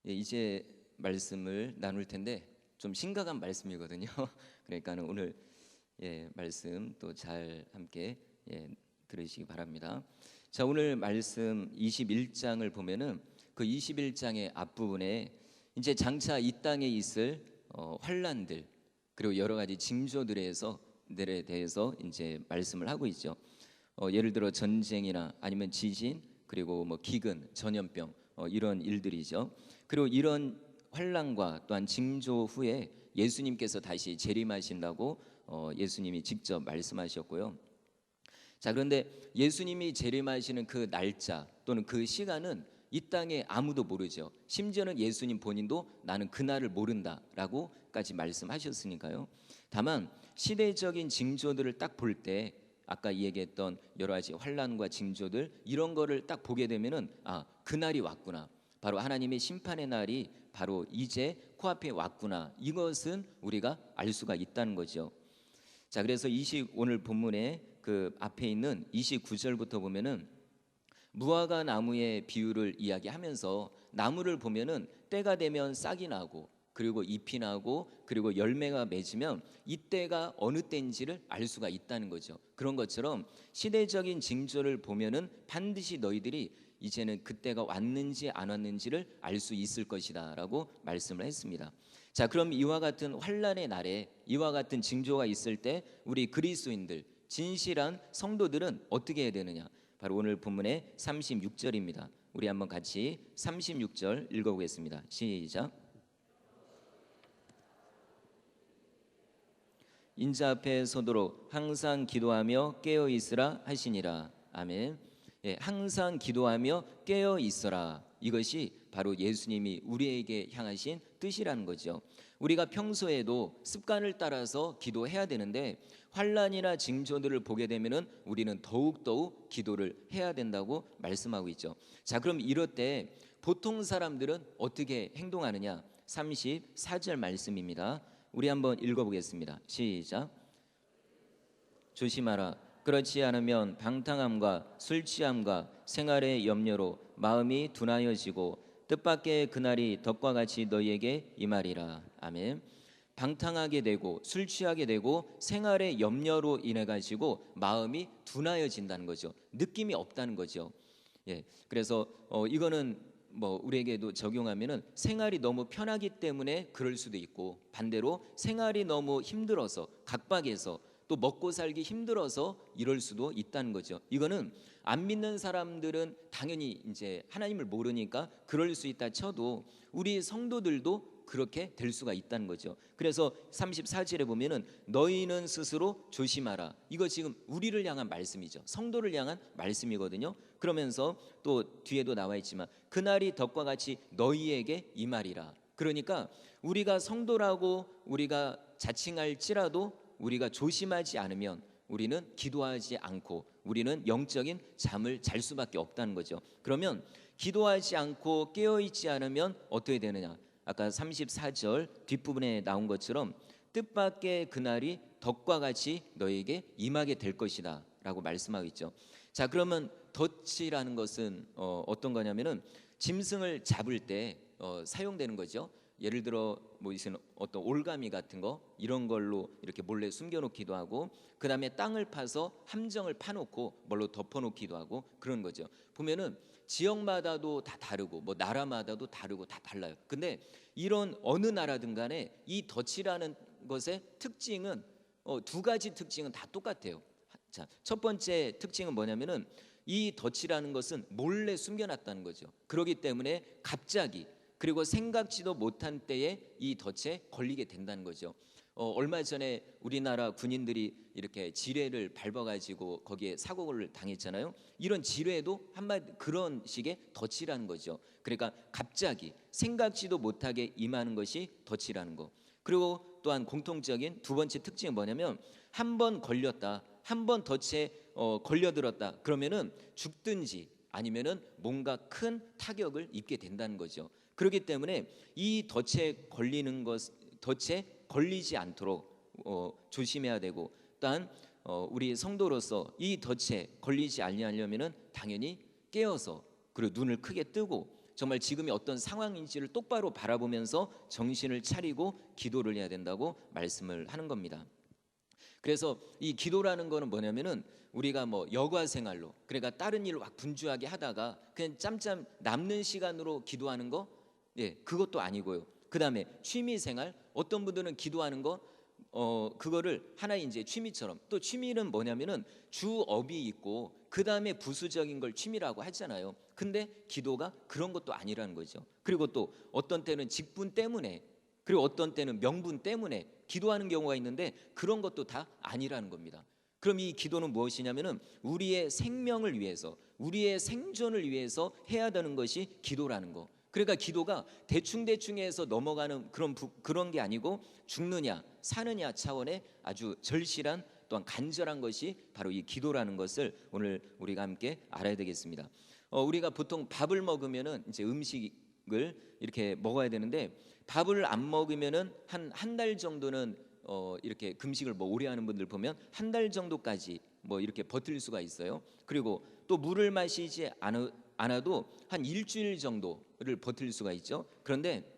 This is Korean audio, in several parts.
이제 말씀을 나눌 텐데 좀 심각한 말씀이거든요. 그러니까는 오늘 말씀 또 잘 함께 들으시기 바랍니다. 자, 오늘 말씀 21장을 보면은 그 21장의 앞부분에 이제 장차 이 땅에 있을 환난들 그리고 여러 가지 징조들에 대해서 이제 말씀을 하고 있죠. 예를 들어 전쟁이나 아니면 지진 그리고 뭐 기근, 전염병 이런 일들이죠. 그리고 이런 환난과 또한 징조 후에 예수님께서 다시 재림하신다고 예수님이 직접 말씀하셨고요. 자, 그런데 예수님이 재림하시는 그 날짜 또는 그 시간은 이 땅에 아무도 모르죠. 심지어는 예수님 본인도 나는 그날을 모른다라고까지 말씀하셨으니까요. 다만 시대적인 징조들을 딱 볼 때 아까 얘기했던 여러 가지 환난과 징조들 이런 거를 딱 보게 되면은 그날이 왔구나. 바로 하나님의 심판의 날이 바로 이제 코앞에 왔구나. 이것은 우리가 알 수가 있다는 거죠. 자, 그래서 오늘 본문에 그 앞에 있는 29절부터 보면은 무화과 나무의 비유를 이야기하면서 나무를 보면은 때가 되면 싹이 나고 그리고 잎이 나고 그리고 열매가 맺으면 이때가 어느 때인지를 알 수가 있다는 거죠. 그런 것처럼 시대적인 징조를 보면은 반드시 너희들이 이제는 그때가 왔는지 안 왔는지를 알 수 있을 것이다라고 말씀을 했습니다. 자, 그럼 이와 같은 환난의 날에 이와 같은 징조가 있을 때 우리 그리스도인들 진실한 성도들은 어떻게 해야 되느냐? 바로 오늘 본문의 36절입니다. 우리 한번 같이 36절 읽어보겠습니다. 시작. 인자 앞에 서도록 항상 기도하며 깨어 있으라 하시니라. 아멘. 항상 기도하며 깨어 있어라. 이것이 바로 예수님이 우리에게 향하신 뜻이라는 거죠. 우리가 평소에도 습관을 따라서 기도해야 되는데 환난이나 징조들을 보게 되면은 우리는 더욱 기도를 해야 된다고 말씀하고 있죠. 자, 그럼 이럴 때 보통 사람들은 어떻게 행동하느냐? 34절 말씀입니다. 우리 한번 읽어보겠습니다. 시작. 조심하라. 그렇지 않으면 방탕함과 술 취함과 생활의 염려로 마음이 둔하여지고 뜻밖의 그날이 덕과 같이 너희에게 임하리라. 아멘. 방탕하게 되고 술 취하게 되고 생활의 염려로 인해 가지고 마음이 둔하여진다는 거죠. 느낌이 없다는 거죠. 그래서 이거는 뭐 우리에게도 적용하면은 생활이 너무 편하기 때문에 그럴 수도 있고 반대로 생활이 너무 힘들어서 각박해서 또 먹고 살기 힘들어서 이럴 수도 있다는 거죠. 이거는 안 믿는 사람들은 당연히 이제 하나님을 모르니까 그럴 수 있다 쳐도 우리 성도들도 그렇게 될 수가 있다는 거죠. 그래서 34절에 보면은 너희는 스스로 조심하라. 이거 지금 우리를 향한 말씀이죠. 성도를 향한 말씀이거든요. 그러면서 또 뒤에도 나와 있지만 그날이 덕과 같이 너희에게 임하리라. 그러니까 우리가 성도라고 우리가 자칭할지라도 우리가 조심하지 않으면 우리는 기도하지 않고 우리는 영적인 잠을 잘 수밖에 없다는 거죠. 그러면 기도하지 않고 깨어있지 않으면 어떻게 되느냐? 아까 34절 뒷부분에 나온 것처럼 뜻밖의 그날이 덕과 같이 너에게 임하게 될 것이다 라고 말씀하고 있죠. 자, 그러면 덫이라는 것은 어떤 거냐면은 짐승을 잡을 때 사용되는 거죠. 예를 들어 뭐 이런 어떤 올가미 같은 거 이런 걸로 이렇게 몰래 숨겨놓기도 하고 그 다음에 땅을 파서 함정을 파놓고 뭘로 덮어놓기도 하고 그런 거죠. 보면은 지역마다도 다 다르고 뭐 나라마다도 다르고 다 달라요. 근데 이런 어느 나라든 간에 이 덫이라는 것의 특징은 두 가지 특징은 다 똑같아요. 자, 첫 번째 특징은 뭐냐면은 이 덫이라는 것은 몰래 숨겨놨다는 거죠. 그렇기 때문에 갑자기 그리고 생각지도 못한 때에 이 덫에 걸리게 된다는 거죠. 얼마 전에 우리나라 군인들이 이렇게 지뢰를 밟아가지고 거기에 사고를 당했잖아요. 이런 지뢰도 한마디 그런 식의 덫이라는 거죠. 그러니까 갑자기 생각지도 못하게 임하는 것이 덫이라는 거. 그리고 또한 공통적인 두 번째 특징이 뭐냐면 한 번 걸렸다, 한 번 덫에 걸려들었다 그러면은 죽든지 아니면은 뭔가 큰 타격을 입게 된다는 거죠. 그렇기 때문에 이 덫에 걸리지 않도록 조심해야 되고 또한 우리 성도로서 이 덫에 걸리지 아니하려면은 당연히 깨어서 그리고 눈을 크게 뜨고 정말 지금이 어떤 상황인지를 똑바로 바라보면서 정신을 차리고 기도를 해야 된다고 말씀을 하는 겁니다. 그래서 이 기도라는 거는 뭐냐면은 우리가 뭐 여가 생활로, 그러니까 다른 일을 막 분주하게 하다가 그냥 짬짬 남는 시간으로 기도하는 거, 그것도 아니고요. 그다음에 취미 생활, 어떤 분들은 기도하는 거 그거를 하나의 이제 취미처럼, 또 취미는 뭐냐면은 주업이 있고 그다음에 부수적인 걸 취미라고 하잖아요. 근데 기도가 그런 것도 아니라는 거죠. 그리고 또 어떤 때는 직분 때문에, 그리고 어떤 때는 명분 때문에 기도하는 경우가 있는데 그런 것도 다 아니라는 겁니다. 그럼 이 기도는 무엇이냐면은 우리의 생명을 위해서, 우리의 생존을 위해서 해야 되는 것이 기도라는 거. 그러니까 기도가 대충 해서 넘어가는 그런 게 아니고 죽느냐 사느냐 차원의 아주 절실한 또한 간절한 것이 바로 이 기도라는 것을 오늘 우리가 함께 알아야 되겠습니다. 우리가 보통 밥을 먹으면은 이제 음식을 이렇게 먹어야 되는데 밥을 안 먹으면은 한 달 정도는 이렇게 금식을 뭐 오래 하는 분들 보면 한 달 정도까지 뭐 이렇게 버틸 수가 있어요. 그리고 또 물을 마시지 않아도 한 일주일 정도를 버틸 수가 있죠. 그런데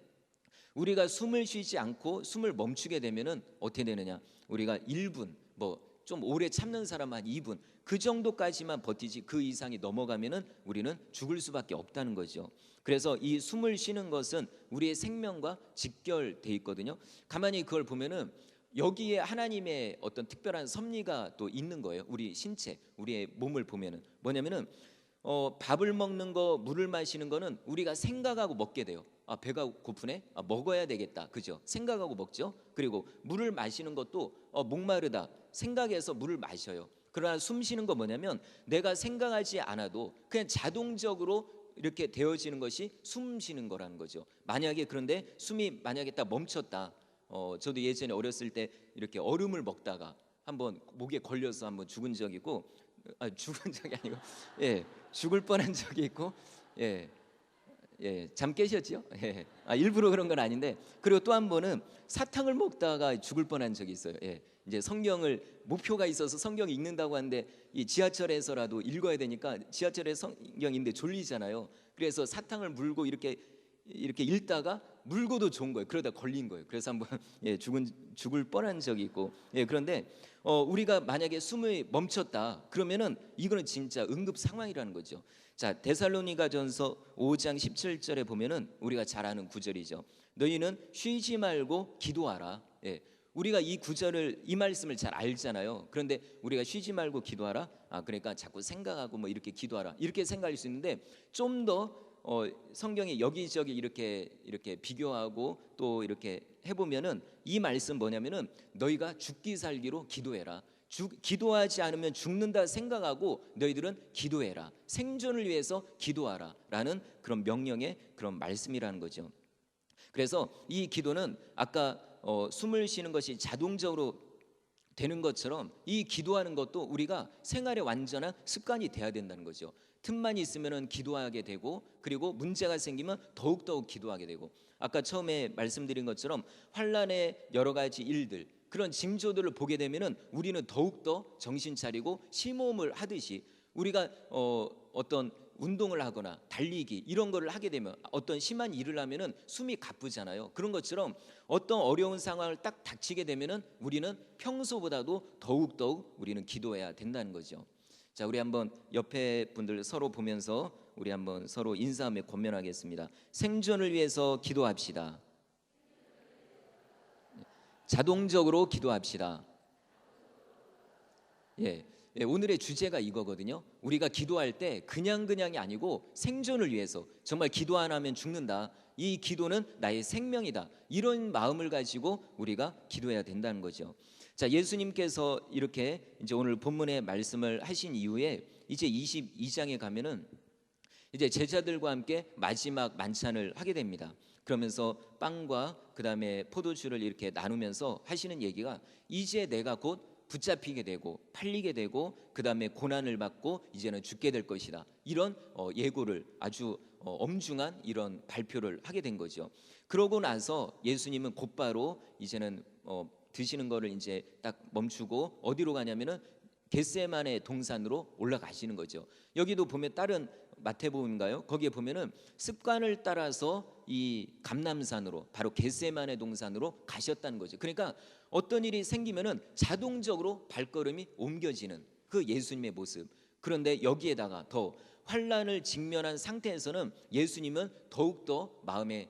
우리가 숨을 쉬지 않고 숨을 멈추게 되면은 어떻게 되느냐? 우리가 1분, 뭐 좀 오래 참는 사람 한 2분, 그 정도까지만 버티지 그 이상이 넘어가면은 우리는 죽을 수밖에 없다는 거죠. 그래서 이 숨을 쉬는 것은 우리의 생명과 직결돼 있거든요. 가만히 그걸 보면은 여기에 하나님의 어떤 특별한 섭리가 또 있는 거예요. 우리 신체, 우리의 몸을 보면은 뭐냐면은 밥을 먹는 거, 물을 마시는 거는 우리가 생각하고 먹게 돼요. 배가 고프네, 먹어야 되겠다, 그죠? 생각하고 먹죠. 그리고 물을 마시는 것도 목마르다 생각해서 물을 마셔요. 그러나 숨 쉬는 거 뭐냐면 내가 생각하지 않아도 그냥 자동적으로 이렇게 되어지는 것이 숨 쉬는 거라는 거죠. 만약에 그런데 숨이 만약에 딱 멈췄다, 저도 예전에 어렸을 때 이렇게 얼음을 먹다가 한번 목에 걸려서 한번 죽은 적이 있고, 죽은 적이 아니고 죽을 뻔한 적이 있고, 잠 깨셨죠? 일부러 그런 건 아닌데, 그리고 또 한 번은 사탕을 먹다가 죽을 뻔한 적이 있어요. 이제 성경을 목표가 있어서 성경 읽는다고 하는데 이 지하철에서라도 읽어야 되니까 지하철에 성경 읽는데 졸리잖아요. 그래서 사탕을 물고 이렇게 읽다가 물고도 좋은 거예요. 그러다 걸린 거예요. 그래서 한번 죽을 뻔한 적이 있고, 그런데 우리가 만약에 숨이 멈췄다 그러면은 이거는 진짜 응급 상황이라는 거죠. 자, 데살로니가전서 5장 17절에 보면은 우리가 잘 아는 구절이죠. 너희는 쉬지 말고 기도하라. 우리가 이 구절을, 이 말씀을 잘 알잖아요. 그런데 우리가 쉬지 말고 기도하라, 그러니까 자꾸 생각하고 뭐 이렇게 기도하라 이렇게 생각할 수 있는데, 좀 더 성경에 여기저기 이렇게 비교하고 또 이렇게 해보면은 이 말씀 뭐냐면은 너희가 죽기 살기로 기도해라. 기도하지 않으면 죽는다 생각하고 너희들은 기도해라. 생존을 위해서 기도하라 라는 그런 명령의 그런 말씀이라는 거죠. 그래서 이 기도는 아까 숨을 쉬는 것이 자동적으로 되는 것처럼 이 기도하는 것도 우리가 생활의 완전한 습관이 돼야 된다는 거죠. 틈만 있으면 기도하게 되고, 그리고 문제가 생기면 더욱더욱 기도하게 되고, 아까 처음에 말씀드린 것처럼 환난의 여러 가지 일들, 그런 징조들을 보게 되면은 우리는 더욱더 정신 차리고 심호흡을 하듯이, 우리가 어떤 운동을 하거나 달리기 이런 거를 하게 되면 어떤 심한 일을 하면은 숨이 가쁘잖아요. 그런 것처럼 어떤 어려운 상황을 딱 닥치게 되면은 우리는 평소보다도 더욱더욱 우리는 기도해야 된다는 거죠. 자, 우리 한번 옆에 분들 서로 보면서 우리 한번 서로 인사하며 권면하겠습니다. 생존을 위해서 기도합시다. 자동적으로 기도합시다. 오늘의 주제가 이거거든요. 우리가 기도할 때 그냥이 아니고 생존을 위해서, 정말 기도 안 하면 죽는다, 이 기도는 나의 생명이다, 이런 마음을 가지고 우리가 기도해야 된다는 거죠. 자, 예수님께서 이렇게 이제 오늘 본문의 말씀을 하신 이후에 이제 22장에 가면은 이제 제자들과 함께 마지막 만찬을 하게 됩니다. 그러면서 빵과 그다음에 포도주를 이렇게 나누면서 하시는 얘기가, 이제 내가 곧 붙잡히게 되고 팔리게 되고 그다음에 고난을 받고 이제는 죽게 될 것이다, 이런 예고를, 아주 엄중한 이런 발표를 하게 된 거죠. 그러고 나서 예수님은 곧바로 이제는 드시는 거를 이제 딱 멈추고 어디로 가냐면은 겟세마네 동산으로 올라가시는 거죠. 여기도 보면 다른 마태복음인가요? 거기에 보면은 습관을 따라서 이 감람산으로, 바로 겟세마네 동산으로 가셨다는 거죠. 그러니까 어떤 일이 생기면은 자동적으로 발걸음이 옮겨지는 그 예수님의 모습. 그런데 여기에다가 더 환란을 직면한 상태에서는 예수님은 더욱더 마음에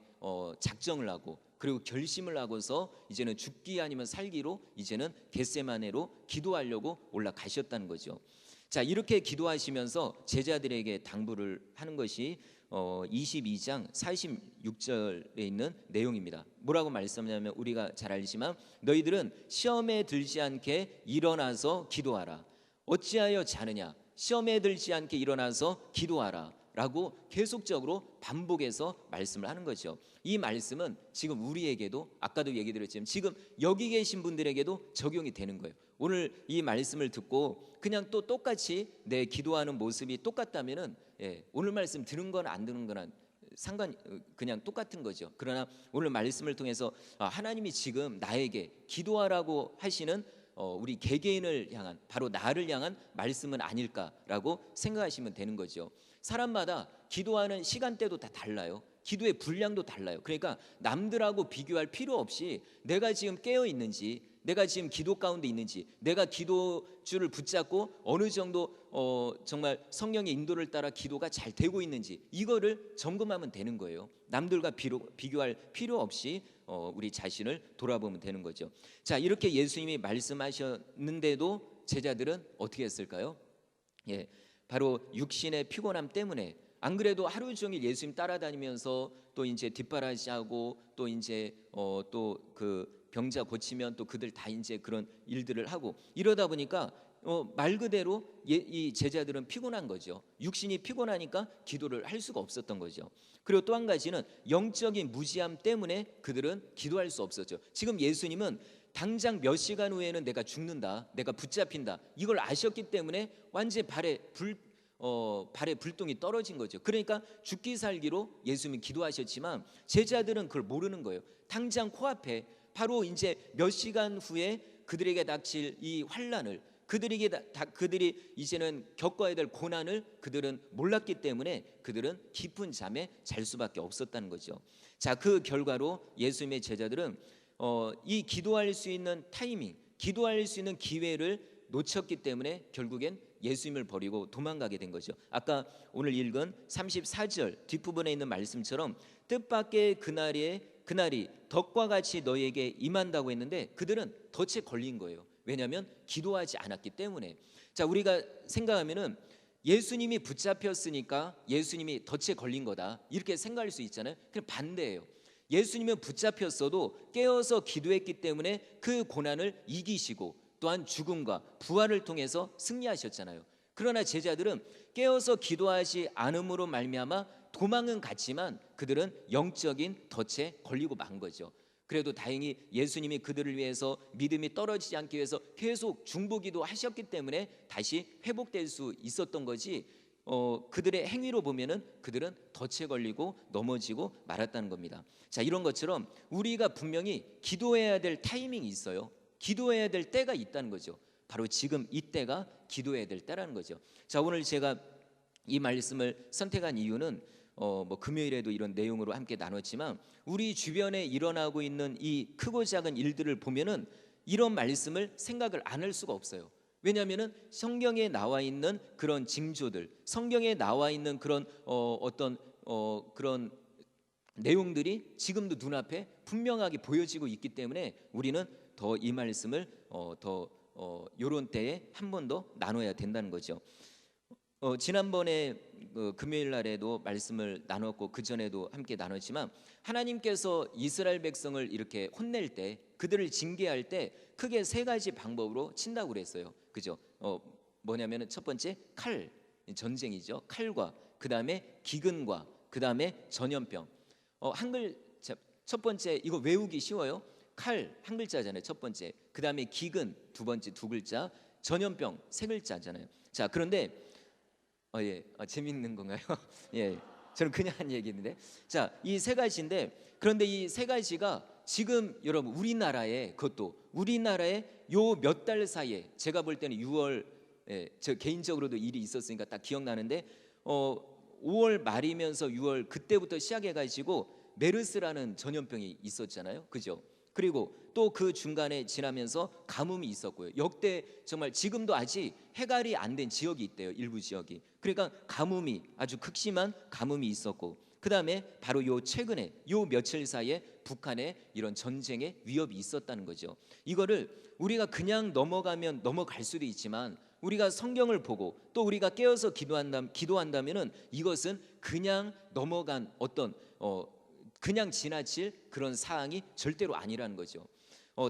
작정을 하고, 그리고 결심을 하고서 이제는 죽기 아니면 살기로 이제는 겟세마네로 기도하려고 올라가셨다는 거죠. 자, 이렇게 기도하시면서 제자들에게 당부를 하는 것이 22장 46절에 있는 내용입니다. 뭐라고 말씀하냐면, 우리가 잘 알지만 너희들은 시험에 들지 않게 일어나서 기도하라. 어찌하여 자느냐? 시험에 들지 않게 일어나서 기도하라 라고 계속적으로 반복해서 말씀을 하는 거죠. 이 말씀은 지금 우리에게도, 아까도 얘기 드렸지만 지금 여기 계신 분들에게도 적용이 되는 거예요. 오늘 이 말씀을 듣고 그냥 또 똑같이 내 기도하는 모습이 똑같다면은 오늘 말씀 들은 건 안 듣는 거나 그냥 똑같은 거죠. 그러나 오늘 말씀을 통해서 하나님이 지금 나에게 기도하라고 하시는 우리 개개인을 향한, 바로 나를 향한 말씀은 아닐까라고 생각하시면 되는 거죠. 사람마다 기도하는 시간대도 다 달라요. 기도의 분량도 달라요. 그러니까 남들하고 비교할 필요 없이 내가 지금 깨어 있는지, 내가 지금 기도 가운데 있는지, 내가 기도줄을 붙잡고 어느 정도 정말 성령의 인도를 따라 기도가 잘 되고 있는지, 이거를 점검하면 되는 거예요. 남들과 비교할 필요 없이 우리 자신을 돌아보면 되는 거죠. 자, 이렇게 예수님이 말씀하셨는데도 제자들은 어떻게 했을까요? 바로 육신의 피곤함 때문에, 안 그래도 하루 종일 예수님 따라다니면서 또 이제 뒷바라지하고, 또 이제 또 그 병자 고치면 또 그들 다 이제 그런 일들을 하고, 이러다 보니까 말 그대로 이 제자들은 피곤한 거죠. 육신이 피곤하니까 기도를 할 수가 없었던 거죠. 그리고 또 한 가지는 영적인 무지함 때문에 그들은 기도할 수 없었죠. 지금 예수님은 당장 몇 시간 후에는 내가 죽는다, 내가 붙잡힌다, 이걸 아셨기 때문에 완전히 발에 불똥이 떨어진 거죠. 그러니까 죽기 살기로 예수님이 기도하셨지만 제자들은 그걸 모르는 거예요. 당장 코앞에 바로 이제 몇 시간 후에 그들에게 닥칠 이 환란을, 그들이 이제는 겪어야 될 고난을 그들은 몰랐기 때문에 그들은 깊은 잠에 잘 수밖에 없었다는 거죠. 자, 그 결과로 예수님의 제자들은 이 기도할 수 있는 타이밍, 기도할 수 있는 기회를 놓쳤기 때문에 결국엔 예수님을 버리고 도망가게 된 거죠. 아까 오늘 읽은 34절 뒷부분에 있는 말씀처럼 뜻밖의 그날이 덕과 같이 너희에게 임한다고 했는데 그들은 덫에 걸린 거예요. 왜냐하면 기도하지 않았기 때문에. 자, 우리가 생각하면은 예수님이 붙잡혔으니까 예수님이 덫에 걸린 거다, 이렇게 생각할 수 있잖아요. 그냥 반대예요. 예수님은 붙잡혔어도 깨어서 기도했기 때문에 그 고난을 이기시고 또한 죽음과 부활을 통해서 승리하셨잖아요. 그러나 제자들은 깨어서 기도하지 않음으로 말미암아 도망은 갔지만 그들은 영적인 덫에 걸리고 만 거죠. 그래도 다행히 예수님이 그들을 위해서 믿음이 떨어지지 않기 위해서 계속 중보기도 하셨기 때문에 다시 회복될 수 있었던 거지, 그들의 행위로 보면은 그들은 덫에 걸리고 넘어지고 말았다는 겁니다. 자, 이런 것처럼 우리가 분명히 기도해야 될 타이밍이 있어요. 기도해야 될 때가 있다는 거죠. 바로 지금 이때가 기도해야 될 때라는 거죠. 자, 오늘 제가 이 말씀을 선택한 이유는 금요일에도 이런 내용으로 함께 나눴지만 우리 주변에 일어나고 있는 이 크고 작은 일들을 보면은 이런 말씀을 생각을 안 할 수가 없어요. 왜냐하면은 성경에 나와 있는 그런 징조들, 성경에 나와 있는 그런 그런 내용들이 지금도 눈앞에 분명하게 보여지고 있기 때문에 우리는 더 이 말씀을 요런 때에 한 번 더 나눠야 된다는 거죠. 지난번에 금요일 날에도 말씀을 나눴고 그 전에도 함께 나눴지만 하나님께서 이스라엘 백성을 이렇게 혼낼 때, 그들을 징계할 때 크게 세 가지 방법으로 친다고 그랬어요. 그죠? 뭐냐면은 첫 번째 칼, 전쟁이죠. 칼과 그 다음에 기근과 그 다음에 전염병. 첫 번째 이거 외우기 쉬워요. 칼 한 글자잖아요. 첫 번째. 그 다음에 기근 두 번째 두 글자, 전염병 세 글자잖아요. 자, 그런데 재밌는 건가요? 예, 저는 그냥 한 얘기인데, 자, 이 세 가지인데, 그런데 이 세 가지가 지금 여러분 우리나라에, 그것도 우리나라에 요 몇 달 사이에, 제가 볼 때는 6월, 저 개인적으로도 일이 있었으니까 딱 기억나는데 5월 말이면서 6월 그때부터 시작해가지고 메르스라는 전염병이 있었잖아요, 그죠? 그리고 또 그 중간에 지나면서 가뭄이 있었고요. 역대 정말 지금도 아직 해갈이 안 된 지역이 있대요, 일부 지역이. 그러니까 가뭄이 아주 극심한 가뭄이 있었고, 그 다음에 바로 요 최근에 요 며칠 사이에 북한에 이런 전쟁의 위협이 있었다는 거죠. 이거를 우리가 그냥 넘어가면 넘어갈 수도 있지만 우리가 성경을 보고 또 우리가 깨어서 기도한다면은 이것은 그냥 넘어간 어떤 그냥 지나칠 그런 사항이 절대로 아니라는 거죠.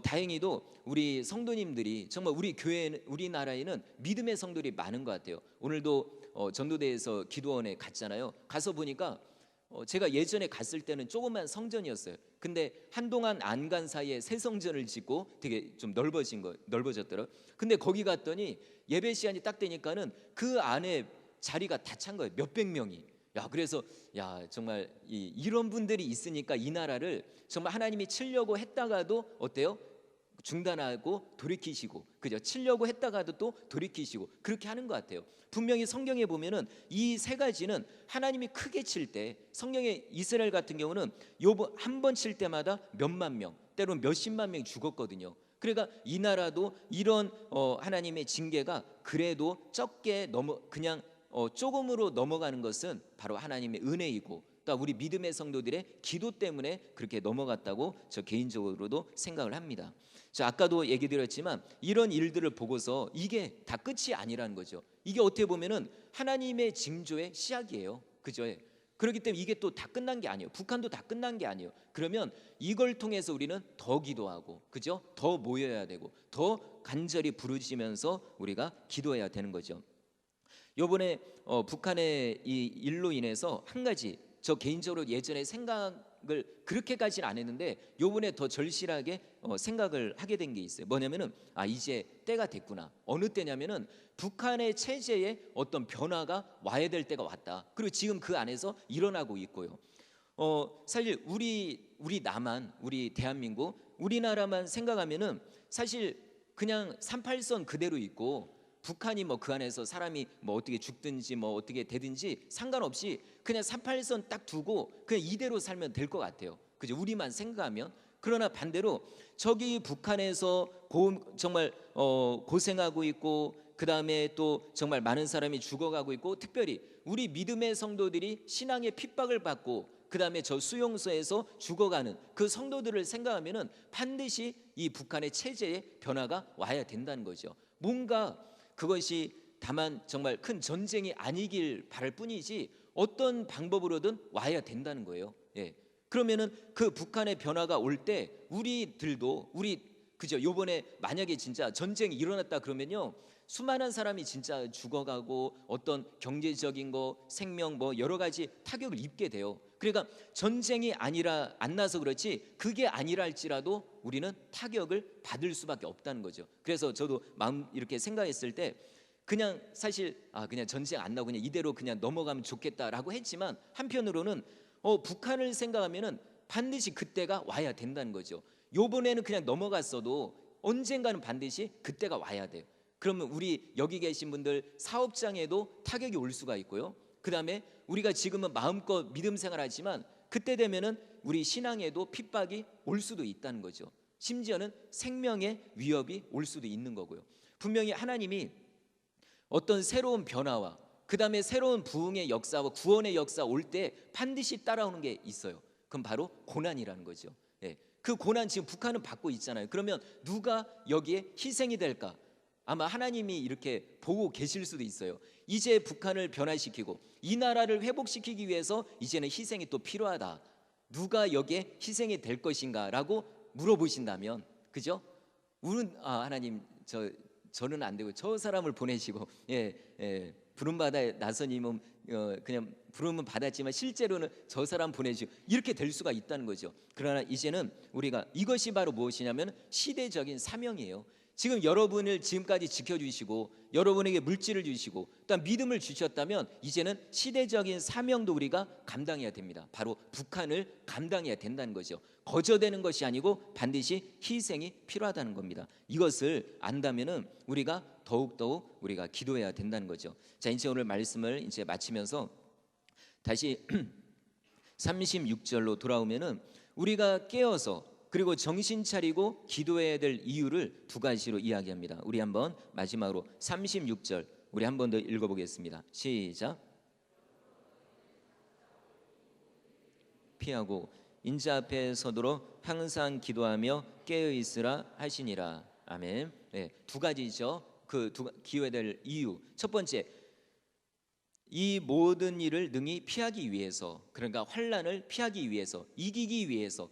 다행히도 우리 성도님들이 정말 우리 교회, 우리나라에는 믿음의 성도들이 많은 것 같아요. 오늘도 전도대에서 기도원에 갔잖아요. 가서 보니까 제가 예전에 갔을 때는 조그만 성전이었어요. 근데 한동안 안 간 사이에 새 성전을 짓고 되게 좀 넓어졌더라고요. 근데 거기 갔더니 예배 시간이 딱 되니까는 그 안에 자리가 다 찬 거예요. 몇백 명이. 야, 그래서 정말 이런 분들이 있으니까 이 나라를 정말 하나님이 치려고 했다가도 어때요? 중단하고 돌이키시고, 그죠? 치려고 했다가도 또 돌이키시고 그렇게 하는 것 같아요. 분명히 성경에 보면은 이 세 가지는 하나님이 크게 칠 때, 성경에 이스라엘 같은 경우는 요번 한 번 칠 때마다 몇만 명, 때로는 몇십만 명이 죽었거든요. 그러니까 이 나라도 이런 하나님의 징계가 그래도 적게 그냥 조금으로 넘어가는 것은 바로 하나님의 은혜이고, 또 우리 믿음의 성도들의 기도 때문에 그렇게 넘어갔다고 저 개인적으로도 생각을 합니다. 자, 아까도 얘기 드렸지만 이런 일들을 보고서 이게 다 끝이 아니라는 거죠. 이게 어떻게 보면은 하나님의 징조의 시작이에요, 그죠? 그렇기 때문에 이게 또 다 끝난 게 아니에요. 북한도 다 끝난 게 아니에요. 그러면 이걸 통해서 우리는 더 기도하고, 그죠? 더 모여야 되고, 더 간절히 부르짖으면서 우리가 기도해야 되는 거죠. 요번에 북한의 이 일로 인해서 한 가지, 저 개인적으로 예전에 생각을 그렇게까지는 안 했는데 요번에 더 절실하게 생각을 하게 된 게 있어요. 뭐냐면은 이제 때가 됐구나. 어느 때냐면은 북한의 체제에 어떤 변화가 와야 될 때가 왔다. 그리고 지금 그 안에서 일어나고 있고요. 사실 우리 남한, 우리 대한민국, 우리나라만 생각하면은 사실 그냥 38선 그대로 있고, 북한이 뭐 그 안에서 사람이 뭐 어떻게 죽든지 뭐 어떻게 되든지 상관없이 그냥 38선 딱 두고 그냥 이대로 살면 될 것 같아요, 그죠? 우리만 생각하면. 그러나 반대로 저기 북한에서 정말 고생하고 있고, 그 다음에 또 정말 많은 사람이 죽어가고 있고, 특별히 우리 믿음의 성도들이 신앙의 핍박을 받고, 그 다음에 저 수용소에서 죽어가는 그 성도들을 생각하면은 반드시 이 북한의 체제의 변화가 와야 된다는 거죠. 뭔가 그것이 다만 정말 큰 전쟁이 아니길 바랄 뿐이지 어떤 방법으로든 와야 된다는 거예요. 그러면은 그 북한의 변화가 올 때 우리들도 그죠? 요번에 만약에 진짜 전쟁이 일어났다 그러면요, 수많은 사람이 진짜 죽어가고 어떤 경제적인 거, 생명 뭐 여러 가지 타격을 입게 돼요. 그러니까 전쟁이 안 나서 그렇지 그게 아니라 할지라도 우리는 타격을 받을 수밖에 없다는 거죠. 그래서 저도 마음 이렇게 생각했을 때 그냥 사실 그냥 전쟁 안 나고 그냥 이대로 그냥 넘어가면 좋겠다라고 했지만, 한편으로는 북한을 생각하면은 반드시 그때가 와야 된다는 거죠. 요번에는 그냥 넘어갔어도 언젠가는 반드시 그때가 와야 돼요. 그러면 우리 여기 계신 분들 사업장에도 타격이 올 수가 있고요. 그 다음에 우리가 지금은 마음껏 믿음 생활하지만 그때 되면은 우리 신앙에도 핍박이 올 수도 있다는 거죠. 심지어는 생명의 위협이 올 수도 있는 거고요. 분명히 하나님이 어떤 새로운 변화와 그 다음에 새로운 부흥의 역사와 구원의 역사 올 때 반드시 따라오는 게 있어요. 그럼 바로 고난이라는 거죠. 그 고난 지금 북한은 받고 있잖아요. 그러면 누가 여기에 희생이 될까? 아마 하나님이 이렇게 보고 계실 수도 있어요. 이제 북한을 변화시키고 이 나라를 회복시키기 위해서 이제는 희생이 또 필요하다. 누가 여기에 희생이 될 것인가 라고 물어보신다면, 그죠? 하나님 저는 안 되고 저 사람을 보내시고, 부름받아 나선님은 그냥 부름은 받았지만 실제로는 저 사람 보내시고 이렇게 될 수가 있다는 거죠. 그러나 이제는 우리가 이것이 바로 무엇이냐면 시대적인 사명이에요. 지금 여러분을 지금까지 지켜주시고 여러분에게 물질을 주시고 또 믿음을 주셨다면 이제는 시대적인 사명도 우리가 감당해야 됩니다. 바로 북한을 감당해야 된다는 거죠. 거저되는 것이 아니고 반드시 희생이 필요하다는 겁니다. 이것을 안다면은 우리가 더욱더욱 우리가 기도해야 된다는 거죠. 자, 이제 오늘 말씀을 이제 마치면서 다시 36절로 돌아오면은 우리가 깨어서 그리고 정신 차리고 기도해야 될 이유를 두 가지로 이야기합니다. 우리 한번 마지막으로 36절 우리 한 번 더 읽어보겠습니다. 시작. 피하고 인자 앞에 서도록 항상 기도하며 깨어 있으라 하시니라. 아멘. 네, 두 가지죠. 기도해야 될 이유. 첫 번째, 이 모든 일을 능히 피하기 위해서, 그러니까 환난을 피하기 위해서, 이기기 위해서,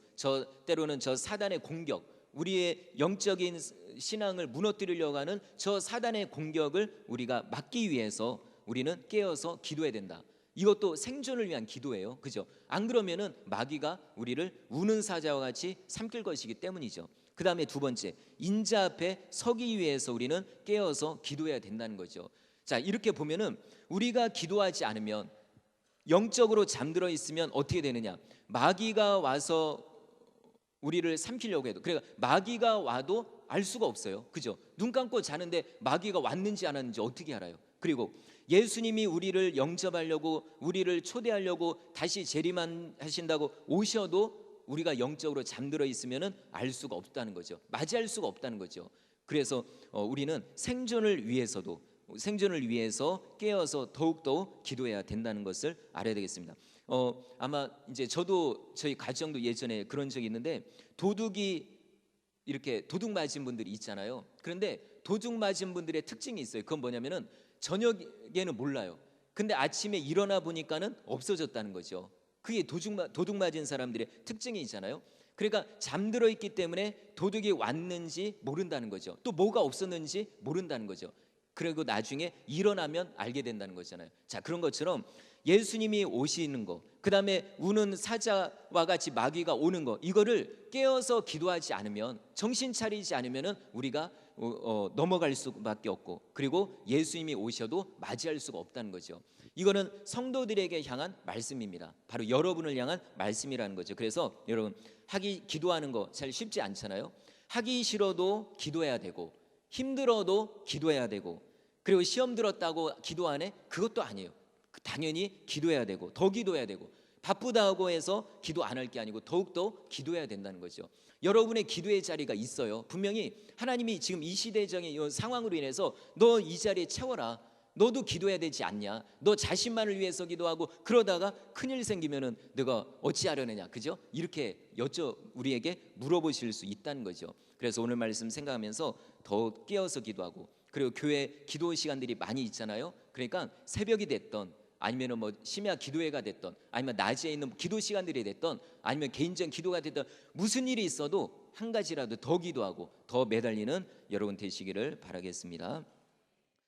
때로는 저 사단의 공격, 우리의 영적인 신앙을 무너뜨리려고 하는 저 사단의 공격을 우리가 막기 위해서 우리는 깨어서 기도해야 된다. 이것도 생존을 위한 기도예요. 그죠? 안 그러면은 마귀가 우리를 우는 사자와 같이 삼킬 것이기 때문이죠. 그 다음에 두 번째, 인자 앞에 서기 위해서 우리는 깨어서 기도해야 된다는 거죠. 자, 이렇게 보면은 우리가 기도하지 않으면, 영적으로 잠들어 있으면 어떻게 되느냐? 마귀가 와서 우리를 삼키려고 해도, 그러니까 마귀가 와도 알 수가 없어요. 그죠? 눈 감고 자는데 마귀가 왔는지 안 왔는지 어떻게 알아요? 그리고 예수님이 우리를 영접하려고, 우리를 초대하려고 다시 재림하신다고 오셔도 우리가 영적으로 잠들어 있으면은 알 수가 없다는 거죠. 맞이할 수가 없다는 거죠. 그래서 우리는 생존을 위해서 깨어서 더욱더 기도해야 된다는 것을 알아야 되겠습니다. 아마 이제 저도 저희 가정도 예전에 그런 적이 있는데, 도둑이 이렇게 도둑 맞은 분들이 있잖아요. 그런데 도둑 맞은 분들의 특징이 있어요. 그건 뭐냐면은 저녁에는 몰라요. 근데 아침에 일어나 보니까는 없어졌다는 거죠. 그게 도둑 맞은 사람들의 특징이 있잖아요. 그러니까 잠들어 있기 때문에 도둑이 왔는지 모른다는 거죠. 또 뭐가 없었는지 모른다는 거죠. 그리고 나중에 일어나면 알게 된다는 거잖아요. 자, 그런 것처럼 예수님이 오시는 거, 그 다음에 우는 사자와 같이 마귀가 오는 거, 이거를 깨어서 기도하지 않으면, 정신 차리지 않으면은 우리가 넘어갈 수밖에 없고, 그리고 예수님이 오셔도 맞이할 수가 없다는 거죠. 이거는 성도들에게 향한 말씀입니다. 바로 여러분을 향한 말씀이라는 거죠. 그래서 여러분, 기도하는 거 잘 쉽지 않잖아요. 하기 싫어도 기도해야 되고, 힘들어도 기도해야 되고, 그리고 시험 들었다고 기도 안 해? 그것도 아니에요. 당연히 기도해야 되고, 더 기도해야 되고, 바쁘다고 해서 기도 안 할 게 아니고 더욱더 기도해야 된다는 거죠. 여러분의 기도의 자리가 있어요. 분명히 하나님이 지금 이 시대적인 이 상황으로 인해서 너 이 자리에 채워라, 너도 기도해야 되지 않냐, 너 자신만을 위해서 기도하고 그러다가 큰일 생기면은 너가 어찌하려느냐, 그죠? 이렇게 우리에게 물어보실 수 있다는 거죠. 그래서 오늘 말씀 생각하면서 더 깨어서 기도하고, 그리고 교회 기도 시간들이 많이 있잖아요. 그러니까 새벽이 됐던, 아니면 뭐 심야 기도회가 됐던, 아니면 낮에 있는 기도 시간들이 됐던, 아니면 개인적 기도가 됐던, 무슨 일이 있어도 한 가지라도 더 기도하고 더 매달리는 여러분 되시기를 바라겠습니다.